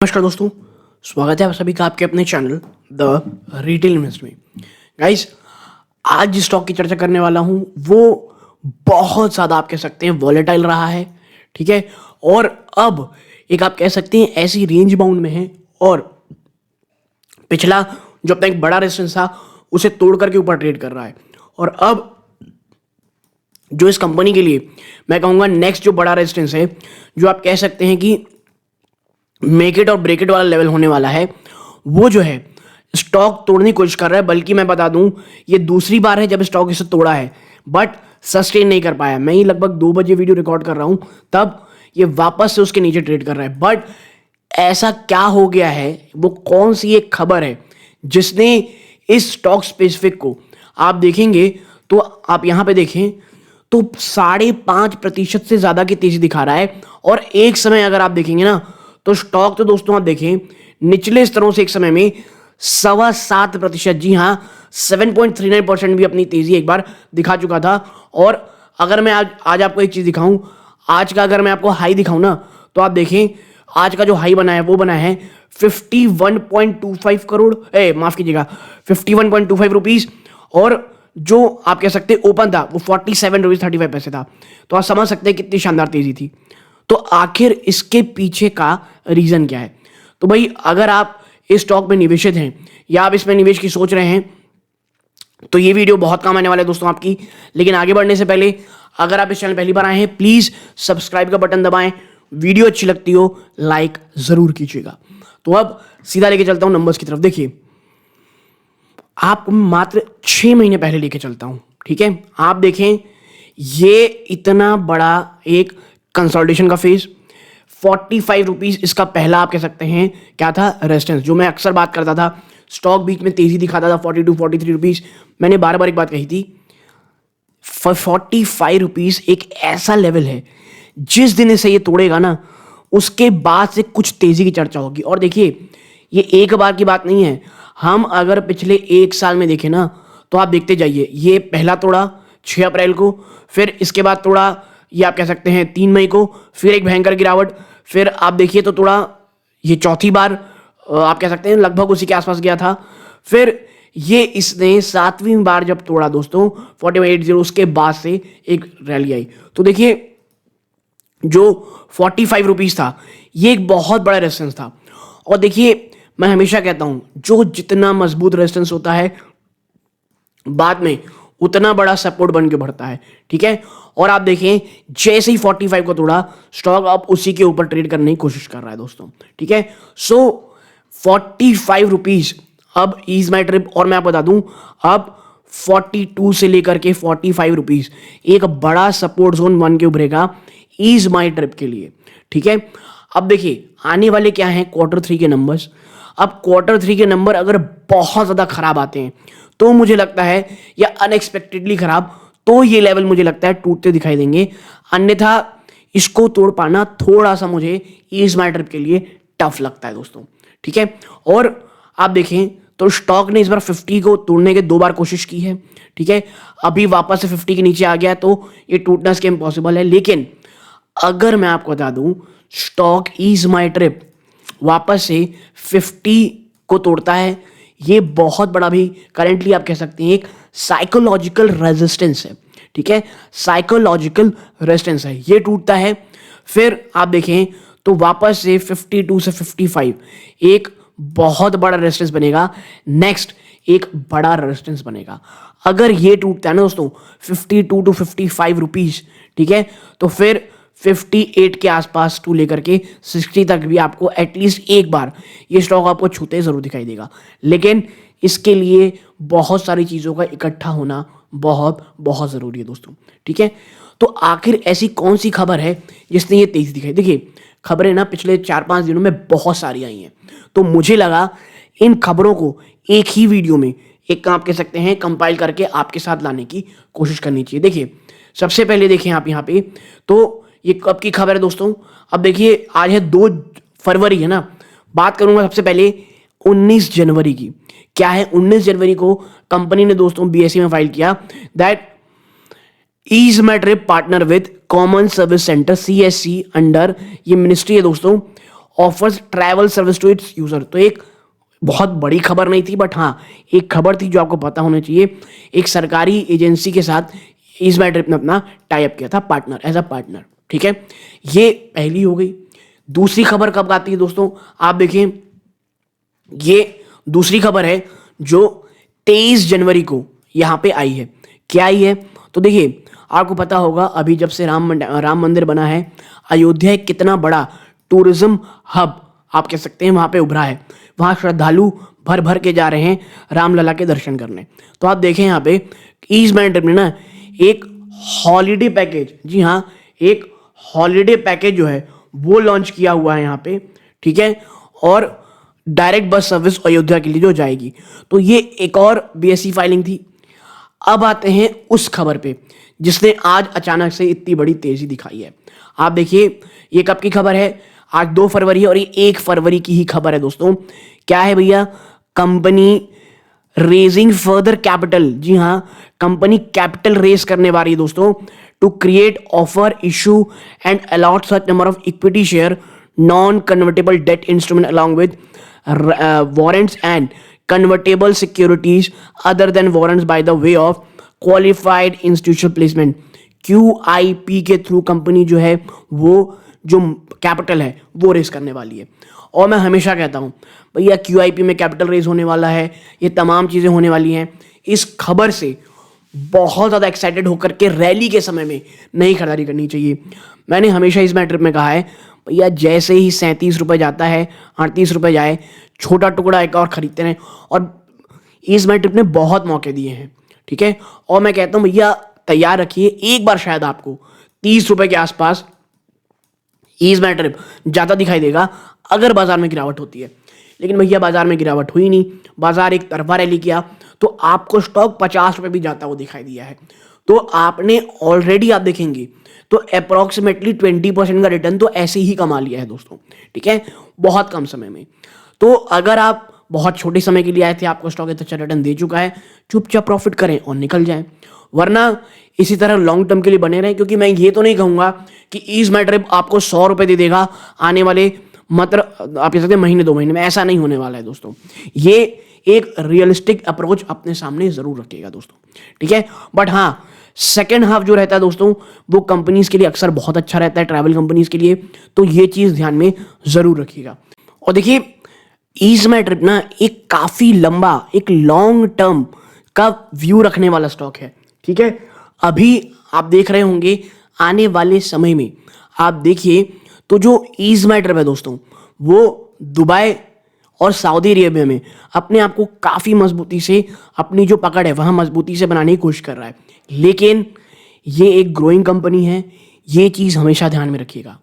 नमस्कार दोस्तों, स्वागत है आप सभी का आपके अपने चैनल द रिटेल इन्वेस्टर में। गाइस, आज जिस स्टॉक की चर्चा करने वाला हूं वो बहुत ज़्यादा आप कह सकते हैं वॉलेटाइल रहा है। ठीक है, और अब एक आप कह सकते हैं ऐसी रेंज बाउंड में है और पिछला जो अपना एक बड़ा रेजिस्टेंस था उसे तोड़ करके ऊपर ट्रेड कर रहा है। और अब जो इस कंपनी के लिए मैं कहूँगा नेक्स्ट जो बड़ा रेजिस्टेंस है, जो आप कह सकते हैं कि मेक इट और ब्रेक इट वाला लेवल होने वाला है, वो जो है स्टॉक तोड़ने की कोशिश कर रहा है। बल्कि मैं बता दूं, ये दूसरी बार है जब स्टॉक इसे तोड़ा है बट सस्टेन नहीं कर पाया। मैं ही लगभग 2 बजे वीडियो रिकॉर्ड कर रहा हूं, तब ये वापस से उसके नीचे ट्रेड कर रहा है। बट ऐसा क्या हो गया है, वो कौन सी एक खबर है जिसने इस स्टॉक स्पेसिफिक को आप देखेंगे तो आप यहां पे देखें तो 5.5% से ज्यादा की तेजी दिखा रहा है। और एक समय अगर आप देखेंगे ना तो स्टॉक तो दोस्तों आप देखें निचले स्तरों से एक समय में 7.25%, जी हाँ 7.39% भी अपनी तेजी एक बार दिखा चुका था। और अगर मैं आज आपको एक चीज दिखाऊं, आज का अगर मैं आपको हाई दिखाऊं ना तो आप देखें आज का जो हाई बना है वो बना है 51.25 करोड़, माफ कीजिएगा 51.25 रुपीज। और जो आप कह सकते हैं ओपन था वो 47 रुपीज 35 पैसे था। तो आप समझ सकते हैं कितनी शानदार तेजी थी। तो आखिर इसके पीछे का रीजन क्या है? तो भाई, अगर आप इस स्टॉक में निवेशित हैं या आप इसमें निवेश की सोच रहे हैं तो ये वीडियो बहुत काम आने वाला है दोस्तों आपकी। लेकिन आगे बढ़ने से पहले अगर आप इस चैनल पहली बार आए हैं, प्लीज सब्सक्राइब का बटन दबाएं। वीडियो अच्छी लगती हो लाइक जरूर कीजिएगा। तो अब सीधा लेके चलता हूं नंबर्स की तरफ। देखिए, आप मात्र 6 महीने पहले लेके चलता हूं। ठीक है, आप देखें ये इतना बड़ा एक कंसोलिडेशन का फेज, 45 रुपीज इसका पहला आप कह सकते हैं क्या था रेजिस्टेंस, जो मैं अक्सर बात करता था। स्टॉक बीच में तेजी दिखाता था 42 43 रुपीज। मैंने बार बार एक बात कही थी, 45 रुपीज एक ऐसा लेवल है जिस दिन इसे ये तोड़ेगा ना उसके बाद से कुछ तेजी की चर्चा होगी। और देखिए, ये एक बार की बात नहीं है। हम अगर पिछले 1 साल में देखें ना तो आप देखते जाइए, ये पहला तोड़ा 6 अप्रैल को, फिर इसके बाद तोड़ा ये आप कह सकते हैं 3 मई को, फिर एक भयंकर गिरावट, फिर आप देखिए तो तोड़ा ये चौथी बार आप कह सकते हैं लगभग उसी के आसपास गया था। फिर ये इसने 7वीं बार जब तोड़ा दोस्तों 4180, उसके बाद से एक रैली आई। तो देखिए, जो 45 रुपीज था ये एक बहुत बड़ा रेजिस्टेंस था। और देखिए, मैं हमेशा कहता हूं जो जितना मजबूत रेजिस्टेंस होता है बाद में उतना बड़ा सपोर्ट बन के बढ़ता है। ठीक है, और आप देखें जैसे ही 45 को तोड़ा स्टॉक अब उसी के ऊपर ट्रेड करने की कोशिश कर रहा है दोस्तों। ठीक है, सो 45 रुपीज अब ईज माई ट्रिप। और मैं आपको बता दूं, अब 42 से लेकर के 45 रुपीज एक बड़ा सपोर्ट जोन बन के उभरेगा ईज माई ट्रिप के लिए। ठीक है, अब देखिए आने वाले क्या हैं Q3 के नंबर्स। अब Q3 के नंबर अगर बहुत ज्यादा खराब आते हैं तो मुझे लगता है, या अनएक्सपेक्टेडली खराब, तो ये लेवल मुझे लगता है टूटते दिखाई देंगे। अन्यथा इसको तोड़ पाना थोड़ा सा मुझे इस माई ट्रिप के लिए टफ लगता है दोस्तों। ठीक है, और आप देखें तो स्टॉक ने इस बार 50 को तोड़ने के 2 बार कोशिश की है। ठीक है, अभी वापस से 50 के नीचे आ गया तो ये टूटना इसके इम्पॉसिबल है। लेकिन अगर मैं आपको बता दूं, स्टॉक इज माई ट्रिप वापस से 50 को तोड़ता है, ये बहुत बड़ा भी करेंटली आप कह सकते हैं एक साइकोलॉजिकल रेजिस्टेंस है। ठीक है, साइकोलॉजिकल रेजिस्टेंस है, ये टूटता है। फिर आप देखें तो वापस से 52 से 55 एक बहुत बड़ा रेजिस्टेंस बनेगा। नेक्स्ट एक बड़ा रेजिस्टेंस बनेगा। अगर ये टूटता है ना दोस्तों 52 टू 55 रुपीज, ठीक है, तो फिर 58 के आसपास टू लेकर के 60 तक भी आपको एटलीस्ट एक बार ये स्टॉक आपको छूते जरूर दिखाई देगा। लेकिन इसके लिए बहुत सारी चीज़ों का इकट्ठा होना बहुत बहुत ज़रूरी है दोस्तों। ठीक है, तो आखिर ऐसी कौन सी खबर है जिसने ये तेज़ी दिखाई? देखिए, खबरें ना पिछले 4-5 दिनों में बहुत सारी आई हैं, तो मुझे लगा इन खबरों को एक ही वीडियो में एक आप कह सकते हैं कंपाइल करके आपके साथ लाने की कोशिश करनी चाहिए। देखिए, सबसे पहले देखें आप यहाँ पे, तो ये कब की खबर है दोस्तों? अब देखिए, आज है 2 फरवरी है ना। बात करूंगा सबसे पहले 19 जनवरी की। क्या है, 19 जनवरी को कंपनी ने दोस्तों BSE में फाइल किया that is my trip partner with common service centre CSC under, ये मिनिस्ट्री है दोस्तों, offers travel service to its user. तो एक बहुत बड़ी खबर नहीं थी, बट हाँ एक खबर थी जो आपको पता होना चाहिए। एक सरकारी एजेंसी के साथ ईस्ट ट्रिप ने अपना टाई अप किया था, पार्टनर, एज अ पार्टनर। ठीक है, ये पहली हो गई। दूसरी खबर कब आती है दोस्तों, आप देखिए, ये दूसरी खबर है जो 23 जनवरी को यहां पे आई है। क्या आई है, तो देखिए आपको पता होगा अभी जब से राम मंदिर बना है, अयोध्या एक कितना बड़ा टूरिज्म हब आप कह सकते हैं वहां पे उभरा है। वहां श्रद्धालु भर भर के जा रहे हैं रामलला के दर्शन करने। तो आप देखें यहाँ पे ईस्ट ट्रिप ने ना एक हॉलीडे पैकेज, जी हाँ एक हॉलीडे पैकेज जो है वो लॉन्च किया हुआ है यहाँ पे। ठीक है, और डायरेक्ट बस सर्विस अयोध्या के लिए जो जाएगी। तो ये एक और बीएसई फाइलिंग थी। अब आते हैं उस खबर पे जिसने आज अचानक से इतनी बड़ी तेजी दिखाई है। आप देखिए ये कब की खबर है, आज 2 फरवरी है और ये 1 फरवरी की ही खबर है दोस्तों। क्या है भैया, कंपनी रेजिंग फर्दर कैपिटल। जी हाँ, कंपनी कैपिटल रेज करने वाली है दोस्तों, to create offer issue and allot such number of equity share non convertible debt instrument along with warrants and convertible securities other than warrants by the way of qualified institutional placement। QIP के through company जो है वो जो capital है वो race करने वाली है। और मैं हमेशा कहता हूं भैया QIP में कैपिटल रेज होने वाला है, ये तमाम चीजें होने वाली हैं। इस खबर से बहुत ज़्यादा एक्साइटेड होकर के रैली के समय में नहीं खरीदारी करनी चाहिए। मैंने हमेशा इस ट्रिप में कहा है भैया जैसे ही 37 रुपये जाता है, 38 रुपये जाए, छोटा टुकड़ा एक और खरीदते रहें। और इस ट्रिप ने बहुत मौके दिए हैं। ठीक है, और मैं कहता हूँ भैया तैयार रखिए, एक बार शायद आपको 30 रुपये के आसपास इस ट्रिप ज़्यादा दिखाई देगा अगर बाजार में गिरावट होती है। लेकिन भैया बाजार में गिरावट हुई नहीं, बाजार एक तरफा रैली किया, तो आपको स्टॉक 50 रुपये भी जाता हुआ दिखाई दिया है। तो आपने ऑलरेडी आप देखेंगे तो अप्रॉक्सीमेटली 20% का रिटर्न तो ऐसे ही कमा लिया है दोस्तों। ठीक है, बहुत कम समय में। तो अगर आप बहुत छोटे समय के लिए आए थे, आपको स्टॉक इतना अच्छा रिटर्न दे चुका है, चुपचाप प्रॉफिट करें और निकल जाएं। वरना इसी तरह लॉन्ग टर्म के लिए बने रहें, क्योंकि मैं ये तो नहीं कहूंगा कि ईज ट्रिप आपको 100 रुपये दे देगा आने वाले मतलब आप कह सकते हैं महीने 2 महीने में। ऐसा नहीं होने वाला है दोस्तों। ये एक रियलिस्टिक अप्रोच अपने सामने जरूर रखिएगा दोस्तों। ठीक है, बट हाँ सेकेंड हाफ जो रहता है दोस्तों वो कंपनीज के लिए अक्सर बहुत अच्छा रहता है, ट्रैवल कंपनीज के लिए। तो ये चीज ध्यान में जरूर रखिएगा। और देखिए ईज ट्रिप ना एक काफी लंबा, एक लॉन्ग टर्म का व्यू रखने वाला स्टॉक है। ठीक है, अभी आप देख रहे होंगे आने वाले समय में आप देखिए तो जो ईज ट्रिप है दोस्तों वो दुबई और सऊदी अरेबिया में अपने आप को काफ़ी मजबूती से, अपनी जो पकड़ है वहाँ मजबूती से बनाने की कोशिश कर रहा है। लेकिन ये एक ग्रोइंग कंपनी है, ये चीज़ हमेशा ध्यान में रखिएगा।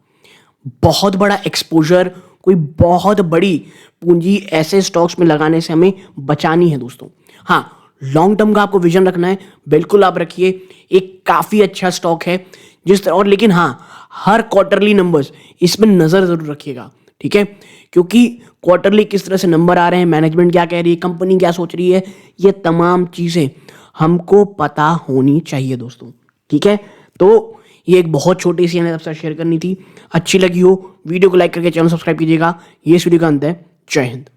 बहुत बड़ा एक्सपोजर, कोई बहुत बड़ी पूंजी ऐसे स्टॉक्स में लगाने से हमें बचानी है दोस्तों। हाँ, लॉन्ग टर्म का आपको विजन रखना है, बिल्कुल आप रखिए। एक काफ़ी अच्छा स्टॉक है जिस तरह, और लेकिन हाँ हर क्वार्टरली नंबर्स इसमें नज़र ज़रूर रखिएगा। ठीक है, क्योंकि क्वार्टरली किस तरह से नंबर आ रहे हैं, मैनेजमेंट क्या कह रही है, कंपनी क्या सोच रही है, ये तमाम चीज़ें हमको पता होनी चाहिए दोस्तों। ठीक है, तो ये एक बहुत छोटी सी आपसे शेयर करनी थी। अच्छी लगी हो वीडियो को लाइक करके चैनल सब्सक्राइब कीजिएगा। ये इस वीडियो का अंत है। जय हिंद।